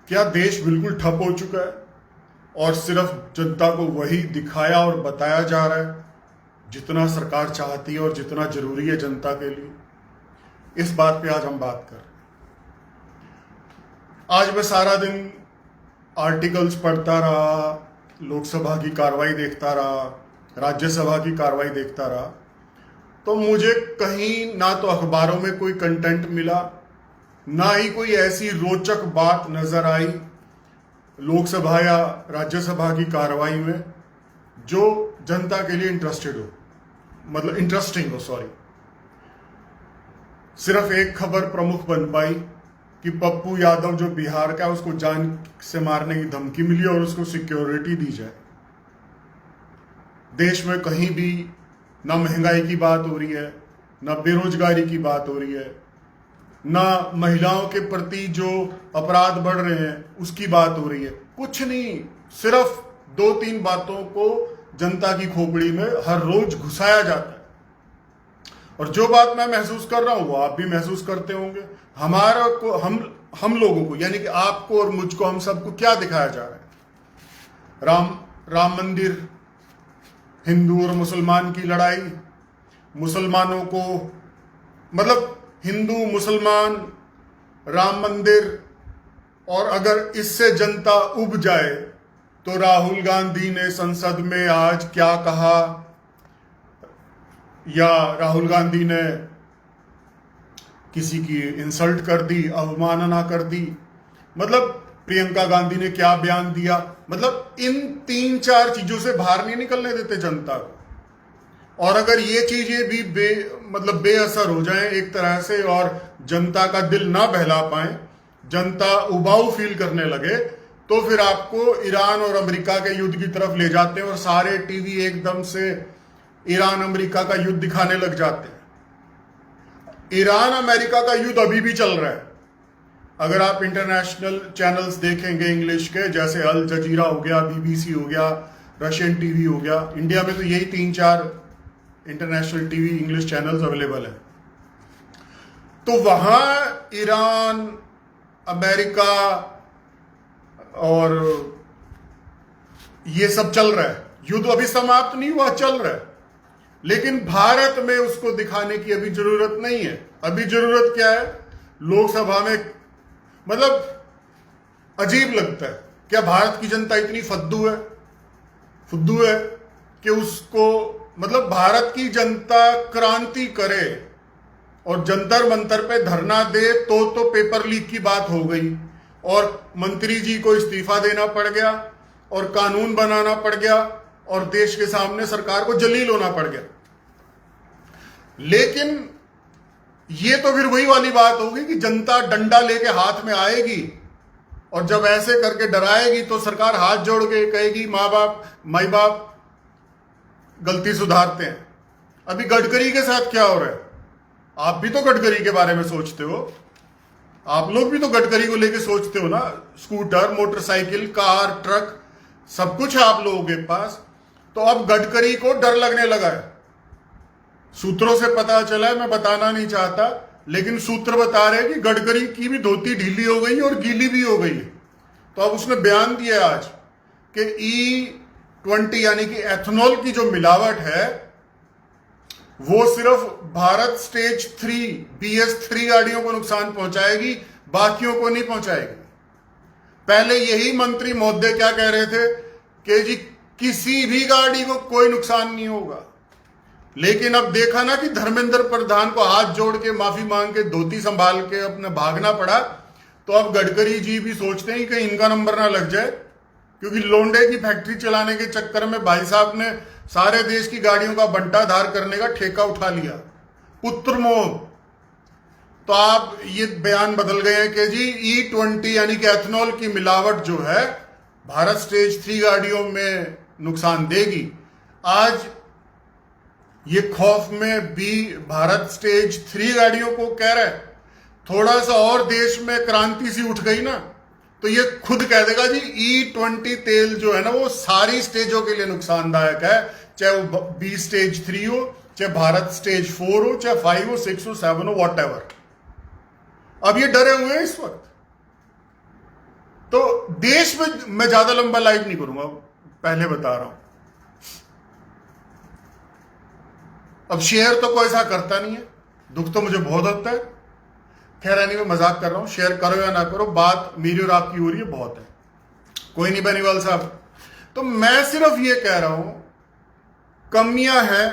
क्या देश बिल्कुल ठप हो चुका है और सिर्फ जनता को वही दिखाया और बताया जा रहा है जितना सरकार चाहती है और जितना जरूरी है जनता के लिए? इस बात पे आज हम बात कर रहे हैं। आज मैं सारा दिन आर्टिकल्स पढ़ता रहा, लोकसभा की कार्रवाई देखता रहा, राज्यसभा की कार्रवाई देखता रहा, तो मुझे कहीं ना तो अखबारों में कोई कंटेंट मिला, ना ही कोई ऐसी रोचक बात नजर आई लोकसभा या राज्यसभा की कार्रवाई में जो जनता के लिए इंटरेस्टिंग हो। सिर्फ एक खबर प्रमुख बन पाई कि पप्पू यादव जो बिहार का, उसको जान से मारने की धमकी मिली और उसको सिक्योरिटी दी जाए। देश में कहीं भी ना महंगाई की बात हो रही है, ना बेरोजगारी की बात हो रही है, ना महिलाओं के प्रति जो अपराध बढ़ रहे हैं उसकी बात हो रही है। कुछ नहीं, सिर्फ 2-3 बातों को जनता की खोपड़ी में हर रोज घुसाया जाता है। और जो बात मैं महसूस कर रहा हूं वो आप भी महसूस करते होंगे। हम लोगों को, यानी कि आपको और मुझको, हम सबको क्या दिखाया जा रहा है? राम मंदिर, हिंदू और मुसलमान की लड़ाई, मुसलमानों को, मतलब हिंदू, मुसलमान, राम मंदिर, और अगर इससे जनता उब जाए तो राहुल गांधी ने संसद में आज क्या कहा, या राहुल गांधी ने किसी की इंसल्ट कर दी, अवमानना कर दी, मतलब प्रियंका गांधी ने क्या बयान दिया, मतलब इन 3-4 चीजों से बाहर नहीं निकलने देते जनता को। और अगर ये चीजें भी बेअसर हो जाएं एक तरह से और जनता का दिल ना बहला पाए, जनता उबाऊ फील करने लगे, तो फिर आपको ईरान और अमेरिका के युद्ध की तरफ ले जाते हैं और सारे टीवी एकदम से ईरान अमेरिका का युद्ध दिखाने लग जाते हैं। ईरान अमेरिका का युद्ध अभी भी चल रहा है। अगर आप इंटरनेशनल चैनल्स देखेंगे इंग्लिश के, जैसे अल जजीरा हो गया, बीबीसी हो गया, रशियन टीवी हो गया, इंडिया में तो यही 3-4 international TV English channels available है। तो वहां ईरान, अमेरिका और ये सब चल रहा है। युद्ध अभी समाप्त नहीं हुआ, चल रहा है। लेकिन भारत में उसको दिखाने की अभी जरूरत नहीं है। अभी जरूरत क्या है? लोकसभा में, मतलब अजीब लगता है, क्या भारत की जनता इतनी फुद्दू है कि उसको, मतलब भारत की जनता क्रांति करे और जंतर मंतर पे धरना दे तो पेपर लीक की बात हो गई और मंत्री जी को इस्तीफा देना पड़ गया और कानून बनाना पड़ गया और देश के सामने सरकार को जलील होना पड़ गया। लेकिन ये तो फिर वही वाली बात होगी कि जनता डंडा लेके हाथ में आएगी और जब ऐसे करके डराएगी तो सरकार हाथ जोड़ के कहेगी माई बाप गलती सुधारते हैं। अभी गडकरी के साथ क्या हो रहा है? आप भी तो गडकरी के बारे में सोचते हो, आप लोग भी तो गडकरी को लेके सोचते हो ना। स्कूटर, मोटरसाइकिल, कार, ट्रक, सब कुछ है आप लोगों के पास। तो अब गडकरी को डर लगने लगा है। सूत्रों से पता चला है, मैं बताना नहीं चाहता, लेकिन सूत्र बता रहे हैं कि गडकरी की भी धोती ढीली हो गई और गीली भी हो गई है। तो अब उसने बयान दिया आज कि E20 यानी कि एथेनॉल की जो मिलावट है वो सिर्फ भारत स्टेज 3 BS3 गाड़ियों को नुकसान पहुंचाएगी, बाकियों को नहीं पहुंचाएगी। पहले यही मंत्री महोदय क्या कह रहे थे कि जी किसी भी गाड़ी को कोई नुकसान नहीं होगा। लेकिन अब देखा ना कि धर्मेंद्र प्रधान को हाथ जोड़ के माफी मांग के धोती संभाल के अपने भागना पड़ा। तो अब गडकरी जी भी सोचते हैं कि इनका नंबर ना लग जाए, क्योंकि लोंडे की फैक्ट्री चलाने के चक्कर में भाई साहब ने सारे देश की गाड़ियों का बंटाधार करने का ठेका उठा लिया। पुत्र मोह। तो आप ये बयान बदल गए हैं कि जी E20 यानी कि एथेनॉल की मिलावट जो है भारत स्टेज 3 गाड़ियों में नुकसान देगी। आज ये खौफ में भी भारत स्टेज 3 गाड़ियों को कह रहा है। थोड़ा सा और देश में क्रांति सी उठ गई ना तो ये खुद कह देगा जी E20 तेल जो है ना वो सारी स्टेजों के लिए नुकसानदायक है, चाहे वो B स्टेज 3 हो, चाहे भारत स्टेज 4 हो, चाहे 5 हो, 6 हो, 7 हो, वॉट एवर। अब ये डरे हुए हैं इस वक्त। तो देश में मैं ज्यादा लंबा लाइव नहीं करूंगा, पहले बता रहा हूं। अब शेयर तो कोई ऐसा करता नहीं है, दुख तो मुझे बहुत होता है। खैर यानी मैं मजाक कर रहा हूं, शेयर करो या ना करो, बात मेरी और आपकी हो रही है, बहुत है, कोई नहीं बेनीवाल साहब। तो मैं सिर्फ ये कह रहा हूं कमियां हैं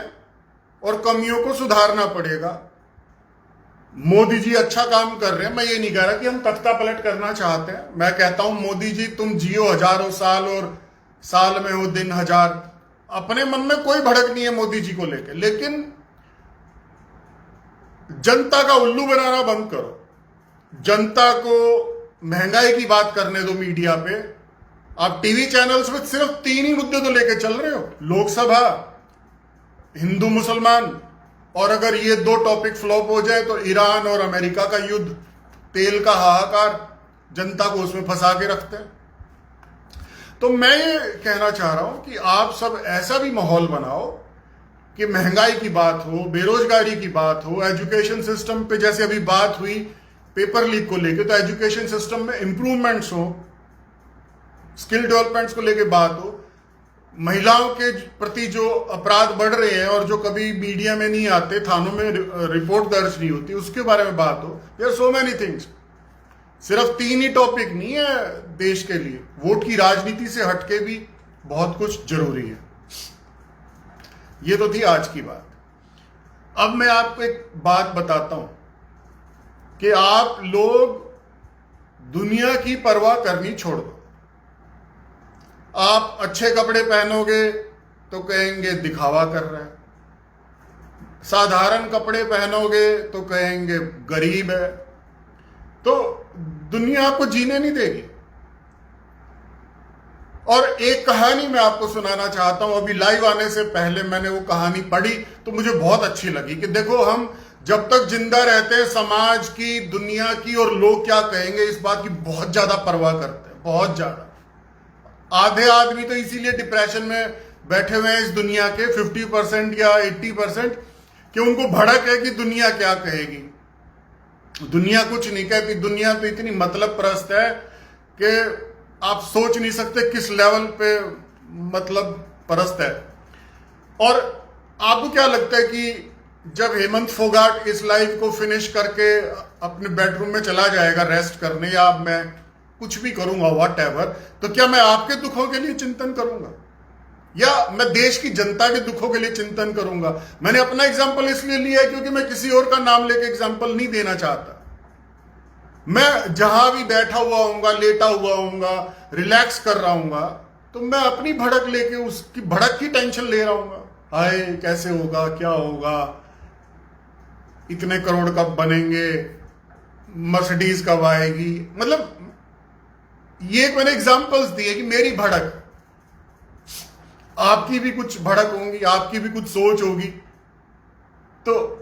और कमियों को सुधारना पड़ेगा। मोदी जी अच्छा काम कर रहे हैं, मैं ये नहीं कह रहा कि हम तख्ता पलट करना चाहते हैं। मैं कहता हूं मोदी जी तुम जियो हजारों साल और साल में हो दिन हजार। अपने मन में कोई भड़क नहीं है मोदी जी को लेकर, लेकिन जनता का उल्लू बनाना बंद करो। जनता को महंगाई की बात करने दो मीडिया पे। आप टीवी चैनल्स में सिर्फ 3 ही मुद्दे तो लेके चल रहे हो, लोकसभा, हिंदू मुसलमान, और अगर ये 2 टॉपिक फ्लॉप हो जाए तो ईरान और अमेरिका का युद्ध, तेल का हाहाकार, जनता को उसमें फंसा के रखते हैं। तो मैं ये कहना चाह रहा हूं कि आप सब ऐसा भी माहौल बनाओ कि महंगाई की बात हो, बेरोजगारी की बात हो, एजुकेशन सिस्टम पे जैसे अभी बात हुई पेपर लीक को लेके, तो एजुकेशन सिस्टम में इंप्रूवमेंट्स हो, स्किल डेवलपमेंट्स को लेके बात हो, महिलाओं के प्रति जो अपराध बढ़ रहे हैं और जो कभी मीडिया में नहीं आते, थानों में रिपोर्ट दर्ज नहीं होती, उसके बारे में बात हो। There so many things. सिर्फ 3 ही टॉपिक नहीं है देश के लिए, वोट की राजनीति से हटके भी बहुत कुछ जरूरी है। ये तो थी आज की बात। अब मैं आपको एक बात बताता हूं कि आप लोग दुनिया की परवाह करनी छोड़ दो। आप अच्छे कपड़े पहनोगे तो कहेंगे दिखावा कर रहा है, साधारण कपड़े पहनोगे तो कहेंगे गरीब है। तो दुनिया आपको जीने नहीं देगी। और एक कहानी मैं आपको सुनाना चाहता हूं। अभी लाइव आने से पहले मैंने वो कहानी पढ़ी तो मुझे बहुत अच्छी लगी कि देखो, हम जब तक जिंदा रहते हैं समाज की, दुनिया की और लोग क्या कहेंगे इस बात की बहुत ज्यादा परवाह करते हैं, बहुत ज्यादा। आधे आदमी तो इसीलिए डिप्रेशन में बैठे हुए हैं इस दुनिया के, 50% या 80%, कि उनको भड़क है कि दुनिया क्या कहेगी। दुनिया कुछ नहीं कहती। दुनिया तो इतनी मतलब परस्त है कि आप सोच नहीं सकते किस लेवल पे मतलब परस्त है। और आपको क्या लगता है कि जब हेमंत फोगाट इस लाइव को फिनिश करके अपने बेडरूम में चला जाएगा रेस्ट करने, या अब मैं कुछ भी करूंगा व्हाटएवर, तो क्या मैं आपके दुखों के लिए चिंतन करूंगा या मैं देश की जनता के दुखों के लिए चिंतन करूंगा? मैंने अपना एग्जाम्पल इसलिए लिया है क्योंकि मैं किसी और का नाम लेके एग्जाम्पल नहीं देना चाहता। मैं जहां भी बैठा हुआ हूंगा, लेटा हुआ हूंगा, रिलैक्स कर रहा हूंगा, तो मैं अपनी भड़क लेके उसकी भड़क की टेंशन ले रहा हूंगा। हाय कैसे होगा, क्या होगा, इतने करोड़ कब बनेंगे, मर्सिडीज कब आएगी। मतलब ये मैंने एग्जाम्पल्स दिए कि मेरी भड़क, आपकी भी कुछ भड़क होंगी, आपकी भी कुछ सोच होगी, तो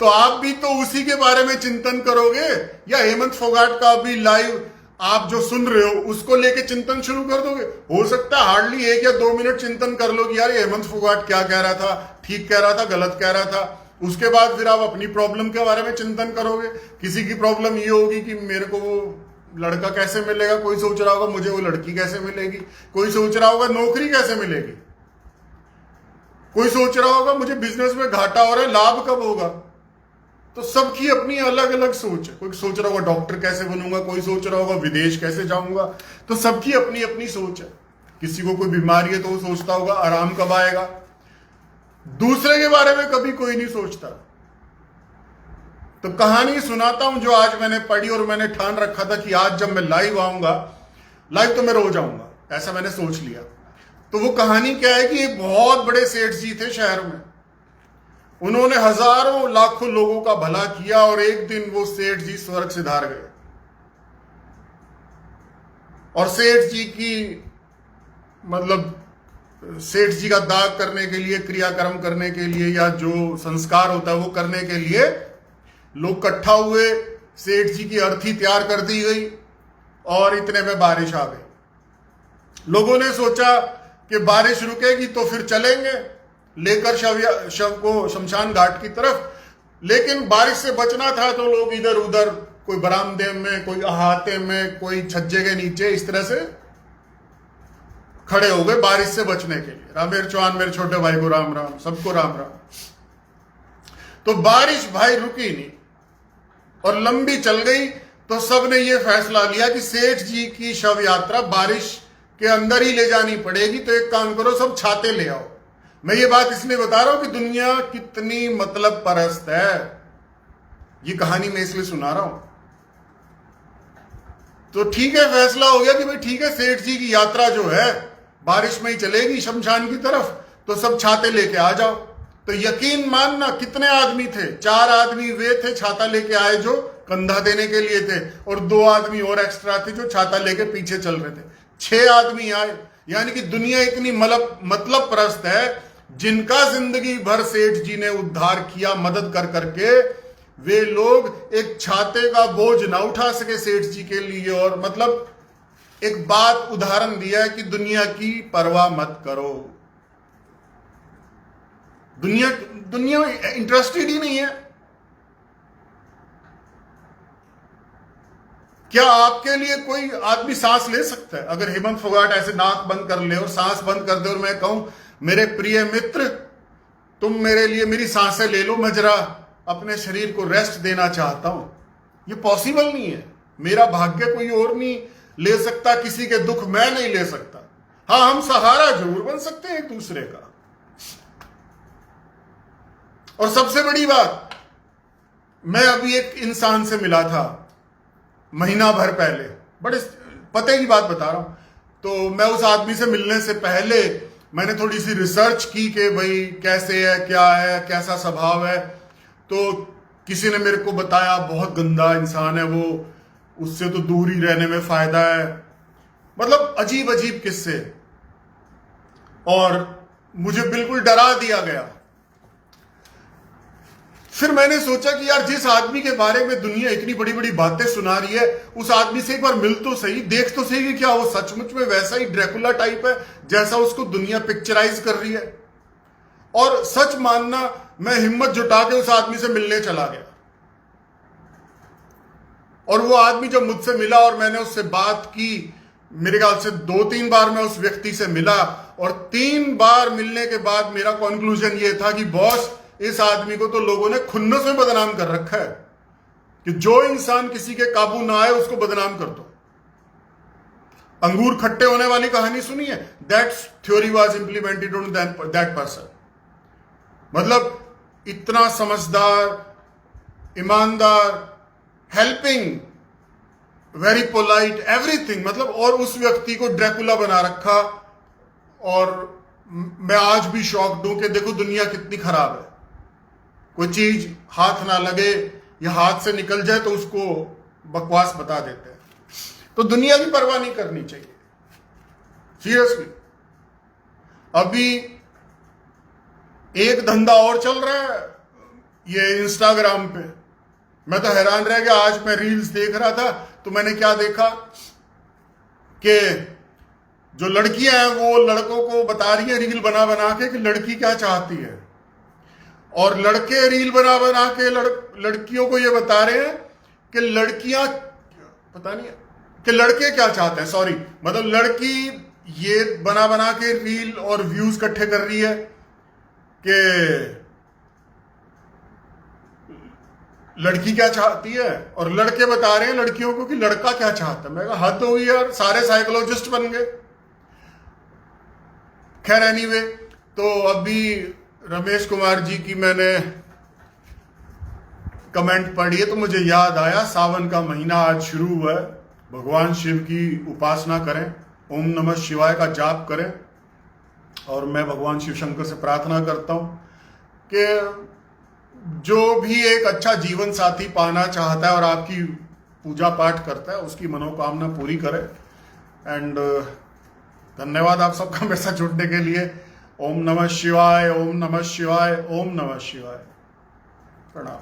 आप भी तो उसी के बारे में चिंतन करोगे, या हेमंत फोगाट का अभी लाइव आप जो सुन रहे हो उसको लेके चिंतन शुरू कर दोगे? हो सकता है हार्डली 1 या 2 मिनट चिंतन कर लो कि यार ये हेमंत फोगाट क्या कह रहा था, ठीक कह रहा था, गलत कह रहा था। उसके बाद फिर आप अपनी प्रॉब्लम के बारे में चिंतन करोगे। किसी की प्रॉब्लम ये होगी कि मेरे को वो लड़का कैसे मिलेगा, कोई सोच रहा होगा मुझे वो लड़की कैसे मिलेगी, कोई सोच रहा होगा नौकरी कैसे मिलेगी, कोई सोच रहा होगा मुझे बिजनेस में घाटा हो रहा है, लाभ कब होगा। तो सबकी अपनी अलग अलग सोच है। कोई सोच रहा होगा डॉक्टर कैसे बनूंगा, कोई सोच रहा होगा विदेश कैसे जाऊंगा। तो सबकी अपनी अपनी सोच है। किसी को कोई बीमारी है तो वो सोचता होगा आराम कब आएगा। दूसरे के बारे में कभी कोई नहीं सोचता। तो कहानी सुनाता हूं जो आज मैंने पढ़ी, और मैंने ठान रखा था कि आज जब मैं लाइव आऊंगा, लाइव तो मैं रोज आऊंगा, ऐसा मैंने सोच लिया। तो वो कहानी क्या है कि एक बहुत बड़े सेठ जी थे शहर में। उन्होंने हजारों लाखों लोगों का भला किया और एक दिन वो सेठ जी स्वर्ग सिधार गए। और सेठ जी की मतलब सेठ जी का दाग करने के लिए, क्रियाक्रम करने के लिए, या जो संस्कार होता है वो करने के लिए लोग इकट्ठा हुए। सेठ जी की अर्थी तैयार कर दी गई और इतने में बारिश आ गई। लोगों ने सोचा कि बारिश रुकेगी तो फिर चलेंगे लेकर शव को शमशान घाट की तरफ, लेकिन बारिश से बचना था तो लोग इधर उधर कोई बरामदे में, कोई अहाते में, कोई छज्जे के नीचे, इस तरह से खड़े हो गए बारिश से बचने के लिए। राम मेरे चौहान, मेरे छोटे भाई को राम राम, सबको राम राम। तो बारिश भाई रुकी नहीं और लंबी चल गई, तो सबने ये फैसला लिया कि सेठ जी की शव यात्रा बारिश के अंदर ही ले जानी पड़ेगी। तो एक काम करो, सब छाते ले आओ। मैं ये बात इसलिए बता रहा हूं कि दुनिया कितनी मतलब परस्त है, ये कहानी मैं इसलिए सुना रहा हूं। तो ठीक है, फैसला हो गया कि भाई ठीक है, सेठ जी की यात्रा जो है बारिश में ही चलेगी शमशान की तरफ, तो सब छाते लेके आ जाओ। तो यकीन मानना कितने आदमी थे, 4 आदमी वे थे छाता लेके आए जो कंधा देने के लिए थे, और 2 आदमी और एक्स्ट्रा थे जो छाता लेके पीछे चल रहे थे। 6 आदमी आए। यानी कि दुनिया इतनी मतलब परस्त है, जिनका जिंदगी भर सेठ जी ने उद्धार किया मदद कर करके, वे लोग एक छाते का बोझ ना उठा सके सेठ जी के लिए। और मतलब एक बात उदाहरण दिया है कि दुनिया की परवाह मत करो। दुनिया इंटरेस्टेड ही नहीं है। क्या आपके लिए कोई आदमी सांस ले सकता है? अगर हेमंत फोगाट ऐसे नाक बंद कर ले और सांस बंद कर दे और मैं कहूं मेरे प्रिय मित्र, तुम मेरे लिए मेरी सांसें ले लो, मैं जरा अपने शरीर को रेस्ट देना चाहता हूं, ये पॉसिबल नहीं है। मेरा भाग्य कोई और नहीं ले सकता, किसी के दुख मैं नहीं ले सकता। हाँ, हम सहारा जरूर बन सकते हैं एक दूसरे का। और सबसे बड़ी बात, मैं अभी एक इंसान से मिला था महीना भर पहले, बड़े पते की बात बता रहा हूं। तो मैं उस आदमी से मिलने से पहले मैंने थोड़ी सी रिसर्च की कि भाई कैसे है, क्या है, कैसा स्वभाव है। तो किसी ने मेरे को बताया बहुत गंदा इंसान है वो, उससे तो दूर ही रहने में फायदा है। मतलब अजीब अजीब किस्से, और मुझे बिल्कुल डरा दिया गया। फिर मैंने सोचा कि यार, जिस आदमी के बारे में दुनिया इतनी बड़ी बड़ी बातें सुना रही है, उस आदमी से एक बार मिल तो सही, देख तो सही कि क्या वो सचमुच में वैसा ही ड्रैकुला टाइप है जैसा उसको दुनिया पिक्चराइज कर रही है। और सच मानना, मैं हिम्मत जुटा के उस आदमी से मिलने चला गया। और वो आदमी जब मुझसे मिला और मैंने उससे बात की, मेरे ख्याल से 2-3 बार मैं उस व्यक्ति से मिला, और 3 बार मिलने के बाद मेरा कंक्लूजन ये था कि बॉस, इस आदमी को तो लोगों ने खुन्नस में बदनाम कर रखा है कि जो इंसान किसी के काबू ना आए उसको बदनाम कर दो। अंगूर खट्टे होने वाली कहानी सुनी है? That theory was implemented on that person. मतलब इतना समझदार, ईमानदार, हेल्पिंग, वेरी पोलाइट, एवरीथिंग, मतलब, और उस व्यक्ति को ड्रैकुला बना रखा। और मैं आज भी शॉक्ड हूं कि देखो दुनिया कितनी खराब है। कोई चीज हाथ ना लगे या हाथ से निकल जाए तो उसको बकवास बता देते हैं। तो दुनिया की परवाह नहीं करनी चाहिए, सीरियसली। अभी एक धंधा और चल रहा है ये इंस्टाग्राम पे, मैं तो हैरान रह गया। आज मैं रील्स देख रहा था तो मैंने क्या देखा कि जो लड़कियां हैं वो लड़कों को बता रही है रील बना बना के कि लड़की क्या चाहती है, और लड़के रील बना बना के लड़कियों को ये बता रहे हैं कि लड़कियां, पता नहीं कि लड़के क्या चाहते हैं, सॉरी, मतलब लड़की ये बना बना के रील और व्यूज इकट्ठे कर रही है कि लड़की क्या चाहती है, और लड़के बता रहे हैं लड़कियों को कि लड़का क्या चाहता है। मैं कहा हद हो गई यार, सारे साइकोलॉजिस्ट बन गए। खैर एनीवे, तो अभी रमेश कुमार जी की मैंने कमेंट पढ़ी है तो मुझे याद आया, सावन का महीना आज शुरू हुआ है। भगवान शिव की उपासना करें, ओम नमः शिवाय का जाप करें, और मैं भगवान शिव शंकर से प्रार्थना करता हूं कि जो भी एक अच्छा जीवन साथी पाना चाहता है और आपकी पूजा पाठ करता है, उसकी मनोकामना पूरी करे। एंड धन्यवाद आप सबका मेरे साथ जुड़ने के लिए। ओम नमः शिवाय, ओम नमः शिवाय, ओम नमः शिवाय। प्रणाम।